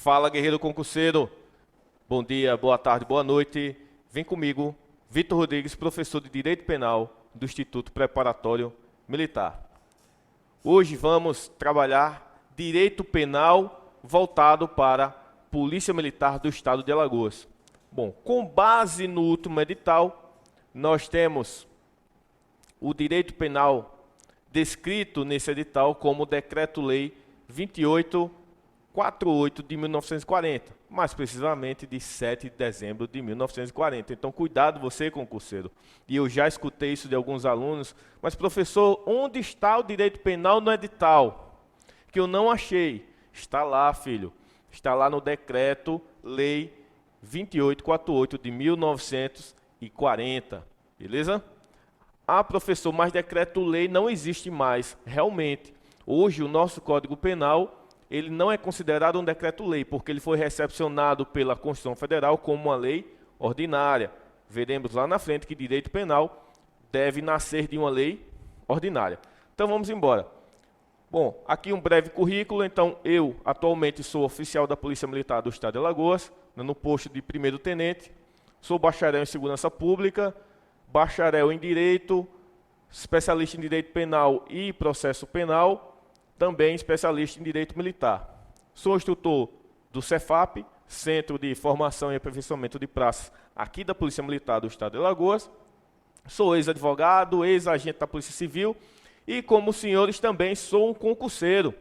Fala, guerreiro concurseiro. Bom dia, boa tarde, boa noite. Vem comigo, Vitor Rodrigues, professor de Direito Penal do Instituto Preparatório Militar. Hoje vamos trabalhar Direito Penal voltado para a Polícia Militar do Estado de Alagoas. Bom, com base no último edital, nós temos o Direito Penal descrito nesse edital como Decreto-Lei 2848 de 1940, mais precisamente de 7 de dezembro de 1940. Então, cuidado você, concurseiro. E eu já escutei isso de alguns alunos, mas professor, onde está o direito penal no edital? Que eu não achei. Está lá, filho. Está lá no Decreto-Lei 2848 de 1940, beleza? Ah, professor, mas decreto-lei não existe mais. Realmente, hoje o nosso Código Penal, ele não é considerado um decreto-lei, porque ele foi recepcionado pela Constituição Federal como uma lei ordinária. Veremos lá na frente que direito penal deve nascer de uma lei ordinária. Então vamos embora. Bom, aqui um breve currículo. Então, eu atualmente sou oficial da Polícia Militar do Estado de Alagoas, no posto de primeiro tenente, sou bacharel em Segurança Pública, bacharel em Direito, especialista em Direito Penal e Processo Penal, também especialista em Direito Militar. Sou instrutor do Cefap, Centro de Formação e Aperfeiçoamento de Praças, aqui da Polícia Militar do Estado de Alagoas. Sou ex-advogado, ex-agente da Polícia Civil e, como os senhores, também sou um concurseiro.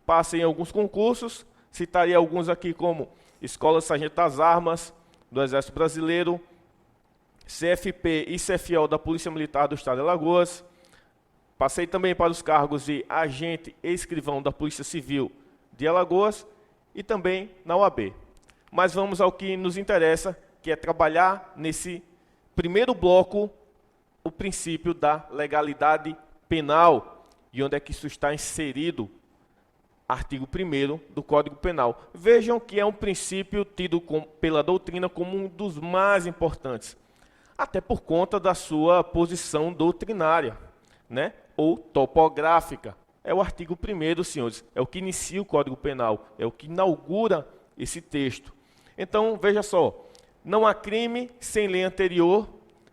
Passei em alguns concursos, citaria alguns aqui como Escola Sargento das Armas, do Exército Brasileiro, CFP e CFO da Polícia Militar do Estado de Alagoas. Passei também para os cargos de agente e escrivão da Polícia Civil de Alagoas e também na OAB. Mas vamos ao que nos interessa, que é trabalhar nesse primeiro bloco o princípio da legalidade penal e onde é que isso está inserido. Artigo 1º do Código Penal. Vejam que é um princípio tido pela doutrina como um dos mais importantes, até por conta da sua posição doutrinária, né? Ou topográfica. É o artigo 1º, senhores, é o que inicia o Código Penal, é o que inaugura esse texto. Então, veja só, não há crime sem lei anterior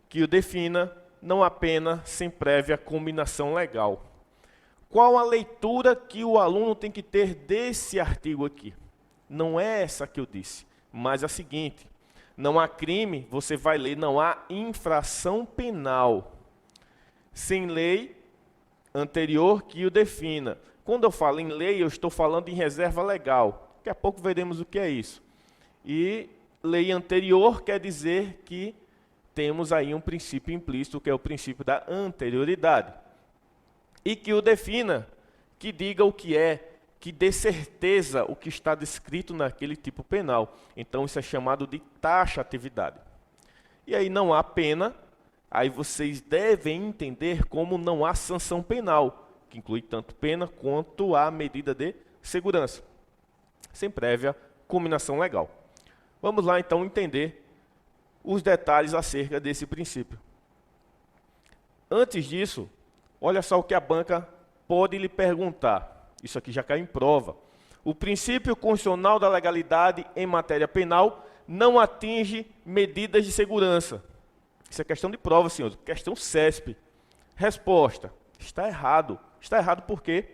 que o defina, não há pena sem prévia combinação legal. Qual a leitura que o aluno tem que ter desse artigo aqui? Não é essa que eu disse, mas a seguinte: não há crime, você vai ler, não há infração penal sem lei anterior que o defina. Quando eu falo em lei, eu estou falando em reserva legal. Daqui a pouco veremos o que é isso. E lei anterior quer dizer que temos aí um princípio implícito, que é o princípio da anterioridade. E que o defina, que diga o que é, que dê certeza o que está descrito naquele tipo penal. Então, isso é chamado de taxatividade. E aí não há pena, aí vocês devem entender como não há sanção penal, que inclui tanto pena quanto a medida de segurança, sem prévia combinação legal. Vamos lá, então, entender os detalhes acerca desse princípio. Antes disso, olha só o que a banca pode lhe perguntar. Isso aqui já cai em prova. O princípio constitucional da legalidade em matéria penal não atinge medidas de segurança. Isso é questão de prova, senhores. Questão CESP. Resposta: está errado. Está errado por quê?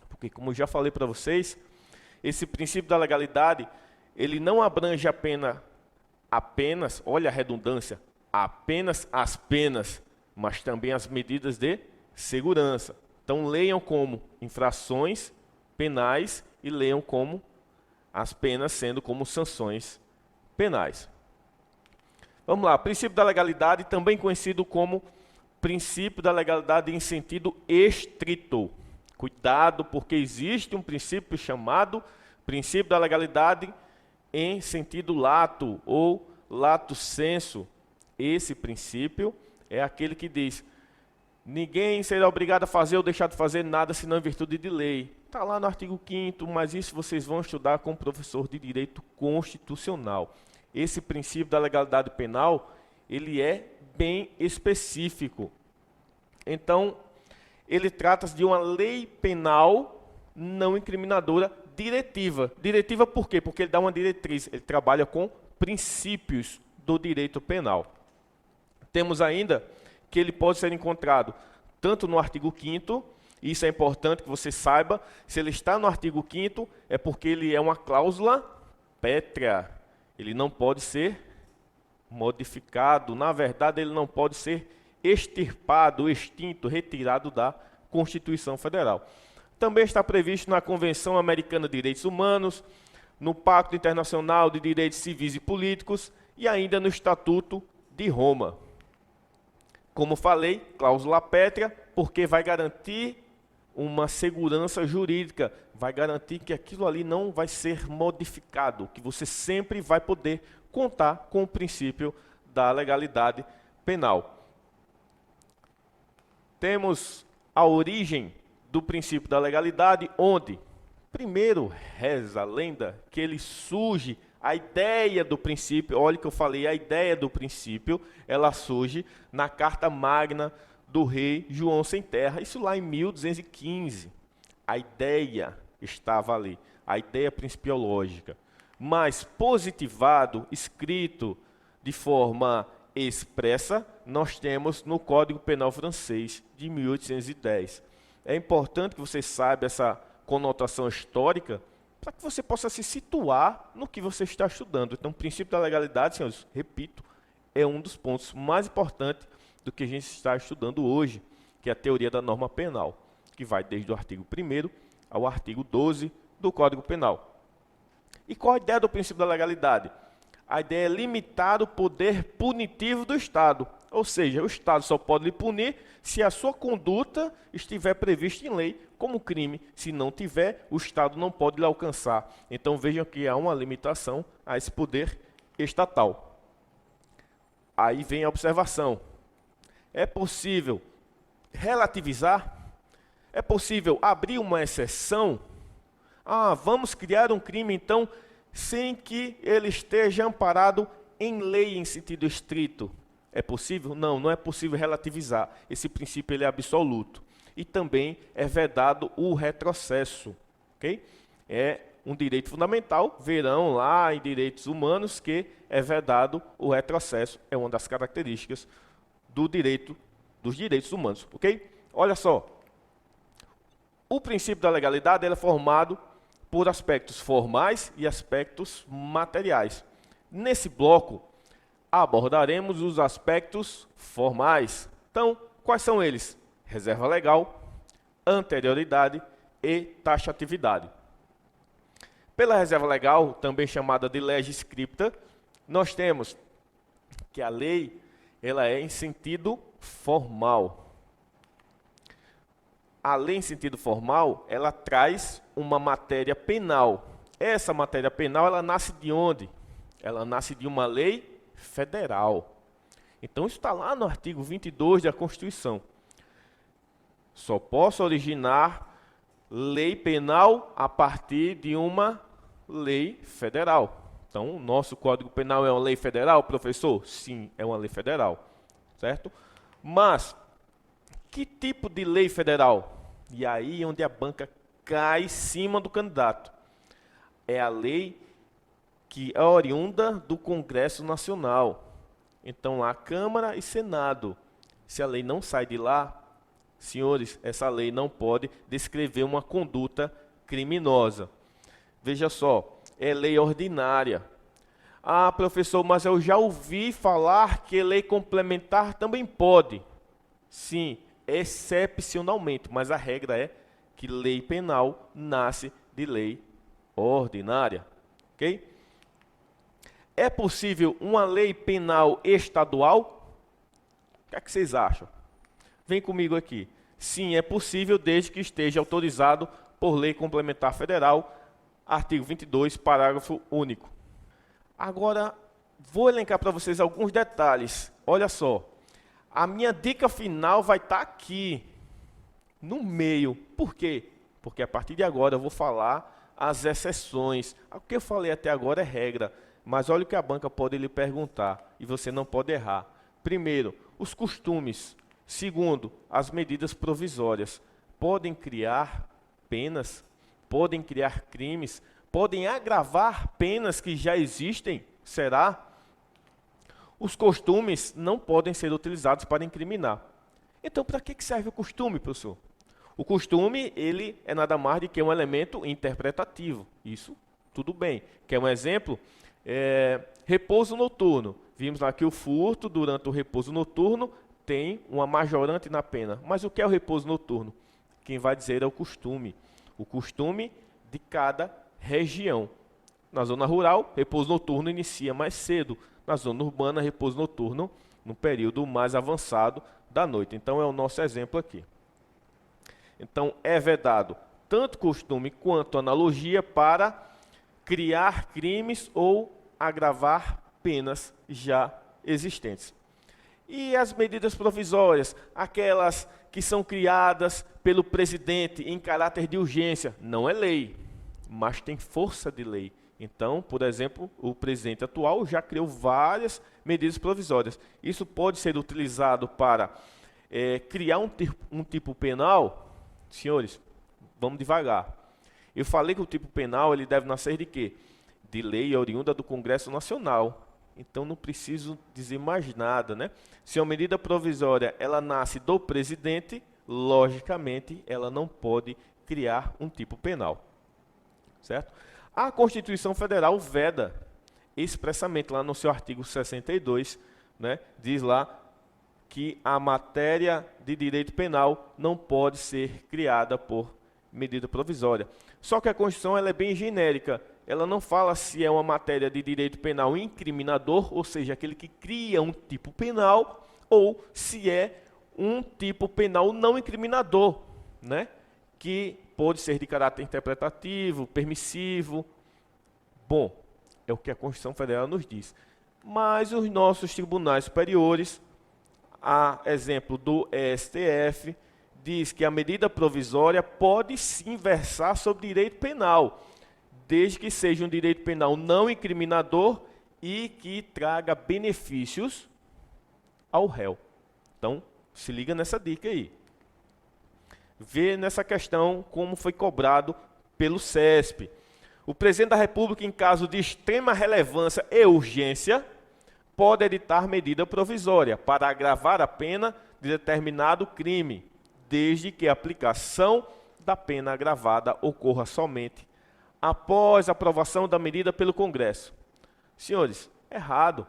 Porque, como eu já falei para vocês, esse princípio da legalidade, ele não abrange apenas, olha a redundância, apenas as penas, mas também as medidas de segurança. Então, leiam como infrações penais e leiam como as penas sendo como sanções penais. Vamos lá, princípio da legalidade, também conhecido como princípio da legalidade em sentido estrito. Cuidado, porque existe um princípio chamado princípio da legalidade em sentido lato ou lato sensu. Esse princípio é aquele que diz: ninguém será obrigado a fazer ou deixar de fazer nada senão em virtude de lei. Está lá no artigo 5º, mas isso vocês vão estudar com o professor de Direito Constitucional. Esse princípio da legalidade penal, ele é bem específico. Então, ele trata-se de uma lei penal não incriminadora diretiva. Diretiva por quê? Porque ele dá uma diretriz, ele trabalha com princípios do direito penal. Temos ainda que ele pode ser encontrado tanto no artigo 5º, isso é importante que você saiba, se ele está no artigo 5º, é porque ele é uma cláusula pétrea. Ele não pode ser modificado, na verdade ele não pode ser extirpado, extinto, retirado da Constituição Federal. Também está previsto na Convenção Americana de Direitos Humanos, no Pacto Internacional de Direitos Civis e Políticos e ainda no Estatuto de Roma. Como falei, cláusula pétrea, porque vai garantir uma segurança jurídica, vai garantir que aquilo ali não vai ser modificado, que você sempre vai poder contar com o princípio da legalidade penal. Temos a origem do princípio da legalidade, onde, primeiro, reza a lenda que ele surge, a ideia do princípio, olha que eu falei, a ideia do princípio, ela surge na Carta Magna do rei João Sem Terra, isso lá em 1215. A ideia estava ali, a ideia principiológica, mas positivado, escrito de forma expressa, nós temos no Código Penal francês de 1810. É importante que você saiba essa conotação histórica para que você possa se situar no que você está estudando. Então, o princípio da legalidade, senhores, repito, é um dos pontos mais importantes do que a gente está estudando hoje, que é a teoria da norma penal, que vai desde o artigo 1º ao artigo 12 do Código Penal. E qual a ideia do princípio da legalidade? A ideia é limitar o poder punitivo do Estado, ou seja, o Estado só pode lhe punir se a sua conduta estiver prevista em lei como crime. Se não tiver, o Estado não pode lhe alcançar. Então vejam que há uma limitação a esse poder estatal. Aí vem a observação. É possível relativizar? É possível abrir uma exceção? Vamos criar um crime, então, sem que ele esteja amparado em lei em sentido estrito. É possível? Não, não é possível relativizar. Esse princípio ele é absoluto. E também é vedado o retrocesso. Okay? É um direito fundamental. Verão lá em direitos humanos que é vedado o retrocesso. É uma das características do direito, dos direitos humanos. Okay? Olha só. O princípio da legalidade ele é formado por aspectos formais e aspectos materiais. Nesse bloco, abordaremos os aspectos formais. Então, quais são eles? Reserva legal, anterioridade e taxatividade. Pela reserva legal, também chamada de legis scripta, nós temos que a lei ela é em sentido formal. A lei em sentido formal, ela traz uma matéria penal. Essa matéria penal, ela nasce de onde? Ela nasce de uma lei federal. Então, isso está lá no artigo 22 da Constituição. Só posso originar lei penal a partir de uma lei federal. Então, o nosso Código Penal é uma lei federal, professor? Sim, é uma lei federal. Certo? Mas, que tipo de lei federal? E aí onde a banca cai em cima do candidato. É a lei que é oriunda do Congresso Nacional. Então, lá, Câmara e Senado. Se a lei não sai de lá, senhores, essa lei não pode descrever uma conduta criminosa. Veja só, é lei ordinária. Professor, mas eu já ouvi falar que lei complementar também pode. Sim, excepcionalmente, mas a regra é que lei penal nasce de lei ordinária. Ok? É possível uma lei penal estadual? O que é que vocês acham? Vem comigo aqui. Sim, é possível desde que esteja autorizado por lei complementar federal, artigo 22, parágrafo único. Agora, vou elencar para vocês alguns detalhes. Olha só. A minha dica final vai estar aqui, no meio. Por quê? Porque a partir de agora eu vou falar as exceções. O que eu falei até agora é regra, mas olha o que a banca pode lhe perguntar, e você não pode errar. Primeiro, os costumes. Segundo, as medidas provisórias. Podem criar penas? podem criar crimes, podem agravar penas que já existem? Será? Os costumes não podem ser utilizados para incriminar. Então, para que serve o costume, professor? O costume, ele é nada mais do que um elemento interpretativo. Isso, tudo bem. Quer um exemplo? Repouso noturno. Vimos lá que o furto, durante o repouso noturno, tem uma majorante na pena. Mas o que é o repouso noturno? Quem vai dizer é o costume. O costume de cada região. Na zona rural, repouso noturno inicia mais cedo. Na zona urbana, repouso noturno no período mais avançado da noite. Então, é o nosso exemplo aqui. Então, é vedado tanto costume quanto analogia para criar crimes ou agravar penas já existentes. E as medidas provisórias, aquelas que são criadas pelo presidente em caráter de urgência, não é lei, mas tem força de lei. Então, por exemplo, o presidente atual já criou várias medidas provisórias. Isso pode ser utilizado para criar um tipo penal. Senhores, vamos devagar. Eu falei que o tipo penal ele deve nascer de quê? De lei oriunda do Congresso Nacional. Então, não preciso dizer mais nada, né? Se uma medida provisória ela nasce do presidente, logicamente, ela não pode criar um tipo penal. Certo? A Constituição Federal veda expressamente lá no seu artigo 62, né, diz lá que a matéria de direito penal não pode ser criada por medida provisória. Só que a Constituição ela é bem genérica. Ela não fala se é uma matéria de direito penal incriminador, ou seja, aquele que cria um tipo penal, ou se é um tipo penal não incriminador, né, que pode ser de caráter interpretativo, permissivo. Bom, é o que a Constituição Federal nos diz. Mas os nossos tribunais superiores, a exemplo do STF, diz que a medida provisória pode sim versar sobre direito penal, desde que seja um direito penal não incriminador e que traga benefícios ao réu. Então, se liga nessa dica aí. Vê nessa questão como foi cobrado pelo CESP. O presidente da República, em caso de extrema relevância e urgência, pode editar medida provisória para agravar a pena de determinado crime, desde que a aplicação da pena agravada ocorra somente após a aprovação da medida pelo Congresso. Senhores, errado.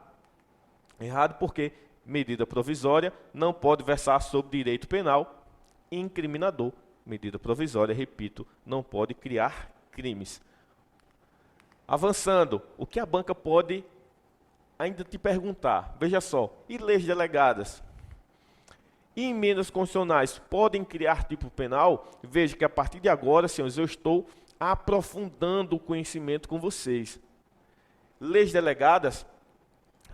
Errado porque medida provisória não pode versar sobre direito penal incriminador. Medida provisória, repito, não pode criar crimes. Avançando, o que a banca pode ainda te perguntar? Veja só, e leis delegadas? E emendas constitucionais podem criar tipo penal? Veja que a partir de agora, senhores, eu estou aprofundando o conhecimento com vocês. Leis delegadas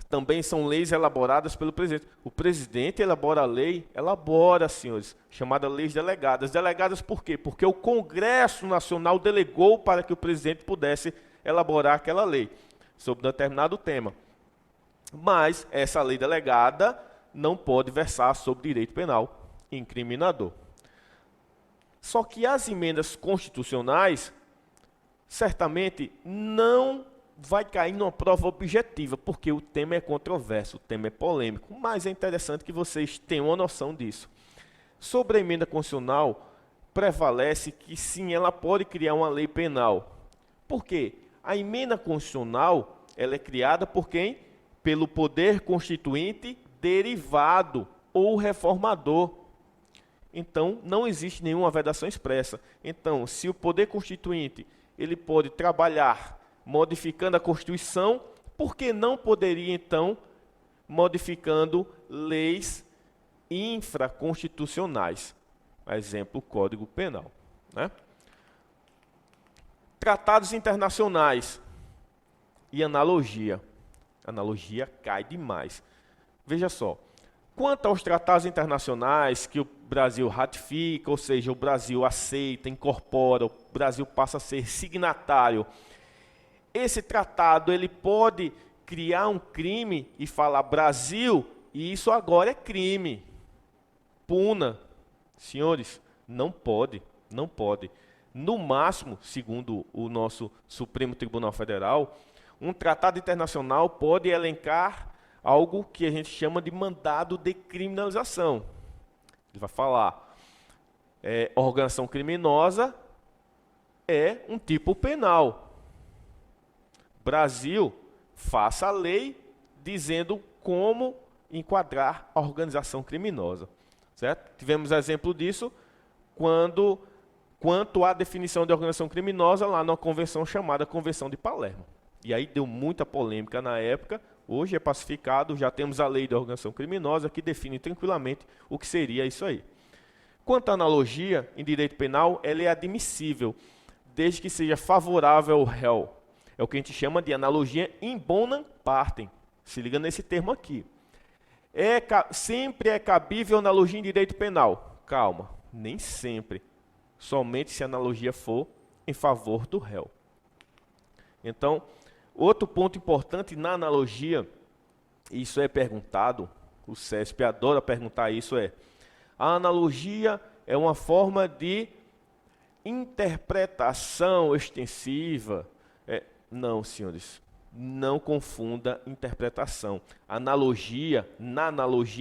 também são leis elaboradas pelo presidente. O presidente elabora a lei, elabora, senhores, chamada leis delegadas. Delegadas por quê? Porque o Congresso Nacional delegou para que o presidente pudesse elaborar aquela lei sobre determinado tema. Mas essa lei delegada não pode versar sobre direito penal incriminador. Só que as emendas constitucionais certamente não vai cair numa prova objetiva, porque o tema é controverso, o tema é polêmico, mas é interessante que vocês tenham uma noção disso. Sobre a emenda constitucional, prevalece que sim, ela pode criar uma lei penal. Por quê? A emenda constitucional, ela é criada por quem? Pelo poder constituinte derivado ou reformador. Então, não existe nenhuma vedação expressa. Então, se o poder constituinte ele pode trabalhar modificando a Constituição, por que não poderia, então, modificando leis infraconstitucionais? Exemplo, o Código Penal, né? Tratados internacionais e analogia. Analogia cai demais. Veja só, quanto aos tratados internacionais que o Brasil ratifica, ou seja, o Brasil aceita, incorpora, o Brasil passa a ser signatário, esse tratado ele pode criar um crime e falar Brasil, e isso agora é crime. Puna. Senhores, não pode, não pode. No máximo, segundo o nosso Supremo Tribunal Federal, um tratado internacional pode elencar algo que a gente chama de mandado de criminalização. Ele vai falar, organização criminosa é um tipo penal. Brasil, faça a lei dizendo como enquadrar a organização criminosa. Certo? Tivemos exemplo disso quanto à definição de organização criminosa lá na convenção chamada Convenção de Palermo. E aí deu muita polêmica na época. Hoje é pacificado, já temos a lei de organização criminosa que define tranquilamente o que seria isso aí. Quanto à analogia em direito penal, ela é admissível, desde que seja favorável ao réu. É o que a gente chama de analogia in bonam partem. Se liga nesse termo aqui. Sempre é cabível analogia em direito penal. Calma, nem sempre. Somente se a analogia for em favor do réu. Então, outro ponto importante na analogia, isso é perguntado, o CESP adora perguntar isso, a analogia é uma forma de interpretação extensiva. Não, senhores, não confunda interpretação. Na analogia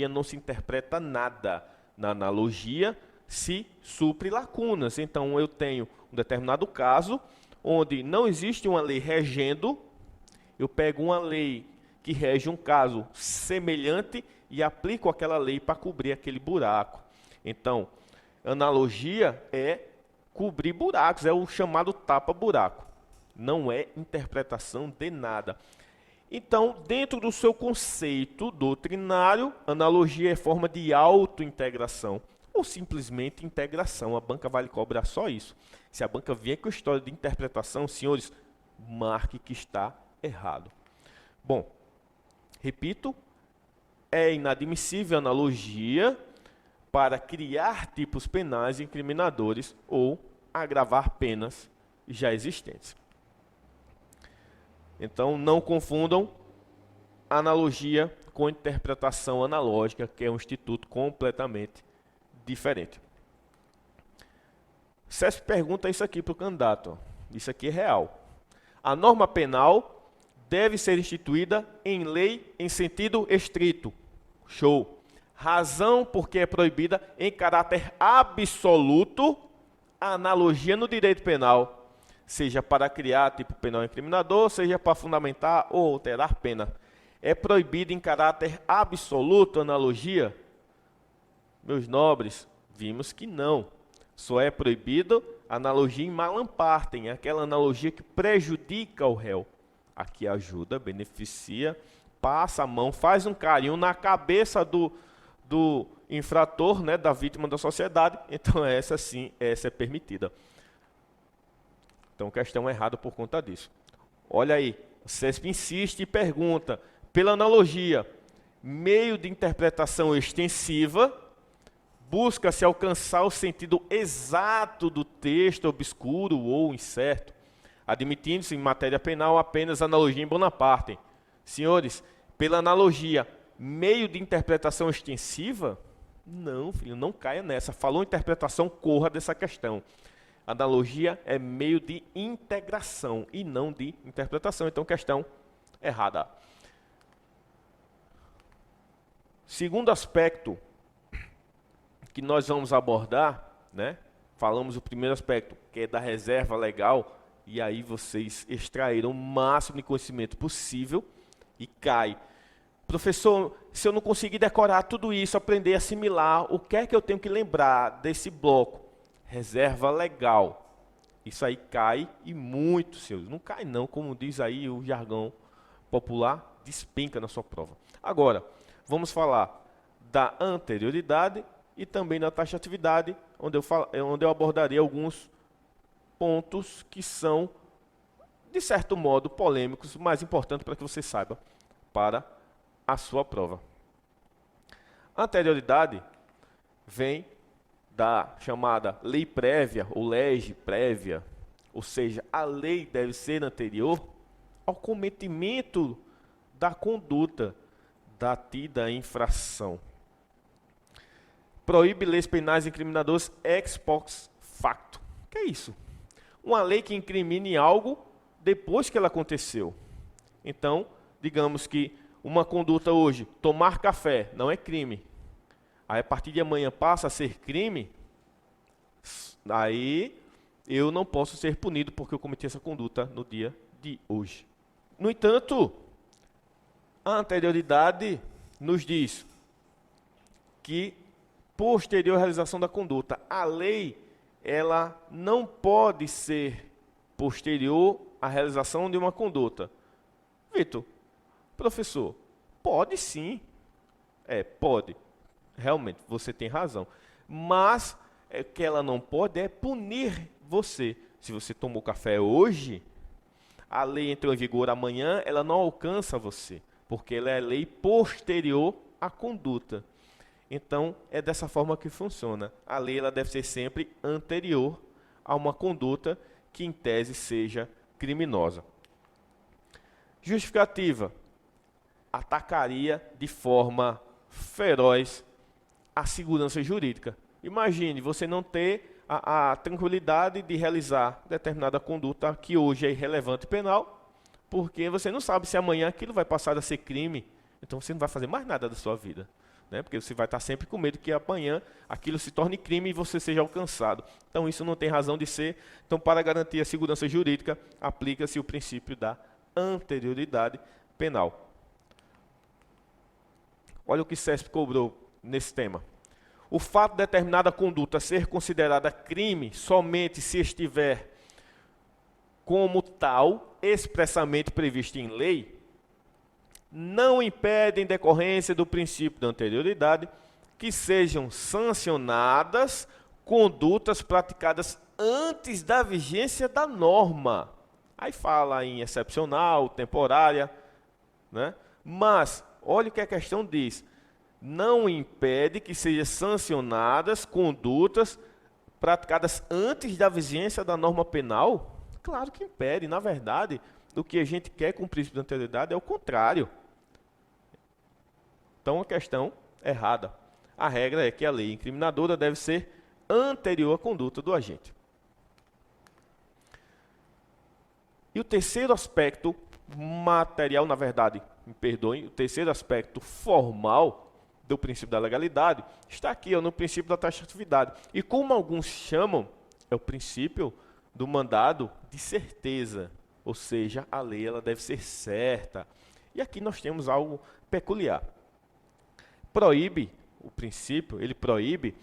não se interpreta nada. Na analogia se supre lacunas. Então, eu tenho um determinado caso, onde não existe uma lei regendo, eu pego uma lei que rege um caso semelhante e aplico aquela lei para cobrir aquele buraco. Então, analogia é cobrir buracos, é o chamado tapa-buraco. Não é interpretação de nada. Então, dentro do seu conceito doutrinário, analogia é forma de autointegração ou simplesmente integração. A banca vai lhe cobrar só isso. Se a banca vier com história de interpretação, senhores, marque que está errado. Bom, repito, é inadmissível analogia para criar tipos penais incriminadores ou agravar penas já existentes. Então, não confundam analogia com interpretação analógica, que é um instituto completamente diferente. CESP pergunta isso aqui para o candidato. Isso aqui é real. A norma penal deve ser instituída em lei em sentido estrito. Show. Razão porque é proibida em caráter absoluto a analogia no direito penal, seja para criar tipo penal incriminador, seja para fundamentar ou alterar pena. É proibido em caráter absoluto a analogia? Meus nobres, vimos que não. Só é proibido a analogia em malam partem, aquela analogia que prejudica o réu. Aqui ajuda, beneficia, passa a mão, faz um carinho na cabeça do infrator, né, da vítima da sociedade. Então essa sim, essa é permitida. Então, questão errada por conta disso. Olha aí, o CESP insiste e pergunta, pela analogia, meio de interpretação extensiva, busca-se alcançar o sentido exato do texto obscuro ou incerto, admitindo-se em matéria penal apenas analogia em Bonaparte. Senhores, pela analogia, meio de interpretação extensiva? Não, filho, não caia nessa. Falou interpretação, corra dessa questão. Analogia é meio de integração e não de interpretação. Então, questão errada. Segundo aspecto que nós vamos abordar, né? Falamos o primeiro aspecto, que é da reserva legal, e aí vocês extraíram o máximo de conhecimento possível e cai. Professor, se eu não conseguir decorar tudo isso, aprender a assimilar, o que é que eu tenho que lembrar desse bloco? Reserva legal. Isso aí cai e muito, senhores. Não cai não, como diz aí o jargão popular, despenca na sua prova. Agora, vamos falar da anterioridade e também da taxatividade, onde eu abordarei alguns pontos que são, de certo modo, polêmicos, mas importantes para que você saiba para a sua prova. Anterioridade vem da chamada lei prévia, ou lege prévia, ou seja, a lei deve ser anterior ao cometimento da conduta da tida infração. Proíbe leis penais incriminadoras ex post facto. O que é isso? uma lei que incrimine algo depois que ela aconteceu. Então, digamos que uma conduta hoje, tomar café, não é crime. Aí, a partir de amanhã passa a ser crime, aí eu não posso ser punido porque eu cometi essa conduta no dia de hoje. No entanto, a anterioridade nos diz que, posterior à realização da conduta, a lei ela não pode ser posterior à realização de uma conduta. Vitor, professor, pode sim. Pode. Realmente, você tem razão. Mas o que ela não pode é punir você. Se você tomou café hoje, a lei entrou em vigor amanhã, ela não alcança você, porque ela é lei posterior à conduta. Então, é dessa forma que funciona. A lei ela deve ser sempre anterior a uma conduta que, em tese, seja criminosa. Justificativa: atacaria de forma feroz a segurança jurídica. Imagine você não ter a tranquilidade de realizar determinada conduta que hoje é irrelevante penal, porque você não sabe se amanhã aquilo vai passar a ser crime, então você não vai fazer mais nada da sua vida, né? Porque você vai estar sempre com medo que amanhã aquilo se torne crime e você seja alcançado. Então isso não tem razão de ser. Então, para garantir a segurança jurídica, aplica-se o princípio da anterioridade penal. Olha o que CESP cobrou nesse tema. O fato de determinada conduta ser considerada crime somente se estiver como tal expressamente previsto em lei, não impede, em decorrência do princípio da anterioridade, que sejam sancionadas condutas praticadas antes da vigência da norma. Aí fala em excepcional, temporária, né? Mas, olha o que a questão diz. Não impede que sejam sancionadas condutas praticadas antes da vigência da norma penal? Claro que impede. Na verdade, o que a gente quer com o princípio da anterioridade é o contrário. Então, a questão é errada. A regra é que a lei incriminadora deve ser anterior à conduta do agente. E o terceiro aspecto material, na verdade, me perdoem, o terceiro aspecto formal do princípio da legalidade está aqui, no princípio da taxatividade. E como alguns chamam, é o princípio do mandado de certeza, ou seja, a lei ela deve ser certa. E aqui nós temos algo peculiar. Proíbe, o princípio, ele proíbe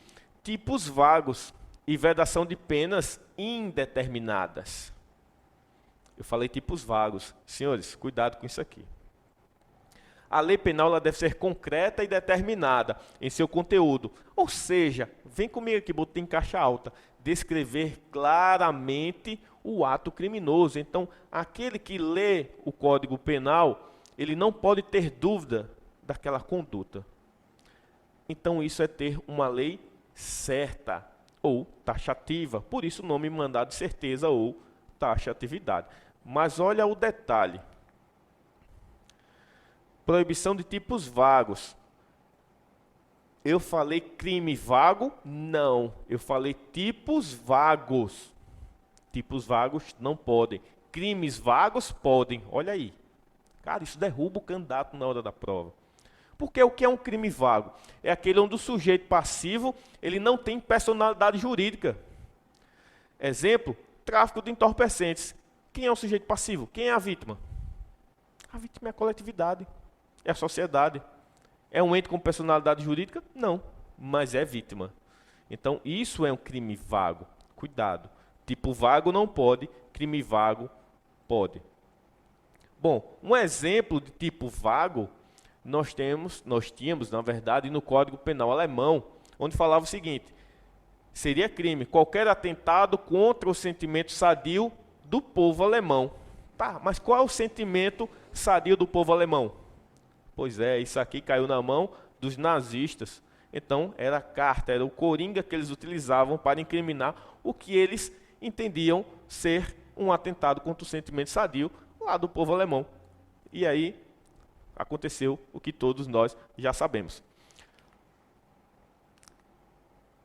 tipos vagos e vedação de penas indeterminadas. Eu falei tipos vagos. Senhores, cuidado com isso aqui. A lei penal ela deve ser concreta e determinada em seu conteúdo. Ou seja, vem comigo aqui, botei em caixa alta, descrever claramente o ato criminoso. Então, aquele que lê o Código Penal, ele não pode ter dúvida daquela conduta. Então, isso é ter uma lei certa ou taxativa. Por isso o nome mandado de certeza ou taxatividade. Mas olha o detalhe. Proibição de tipos vagos. Eu falei crime vago? Não. Eu falei tipos vagos. Tipos vagos não podem. Crimes vagos podem. Olha aí. Cara, isso derruba o candidato na hora da prova. Porque o que é um crime vago? É aquele onde o sujeito passivo ele não tem personalidade jurídica. Exemplo, tráfico de entorpecentes. Quem é o sujeito passivo? Quem é a vítima? A vítima é a coletividade. É a sociedade. É um ente com personalidade jurídica? Não, mas é vítima. Então, isso é um crime vago. Cuidado. Tipo vago não pode, crime vago pode. Bom, um exemplo de tipo vago, nós tínhamos, na verdade, no Código Penal alemão, onde falava o seguinte: seria crime qualquer atentado contra o sentimento sadio do povo alemão. Tá, mas qual é o sentimento sadio do povo alemão? Pois é, isso aqui caiu na mão dos nazistas. Então, era a carta, era o coringa que eles utilizavam para incriminar o que eles entendiam ser um atentado contra o sentimento sadio lá do povo alemão. E aí, aconteceu o que todos nós já sabemos.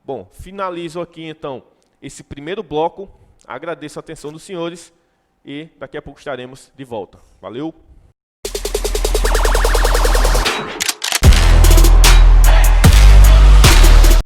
Bom, finalizo aqui então esse primeiro bloco Agradeço a atenção dos senhores e daqui a pouco estaremos de volta. Valeu!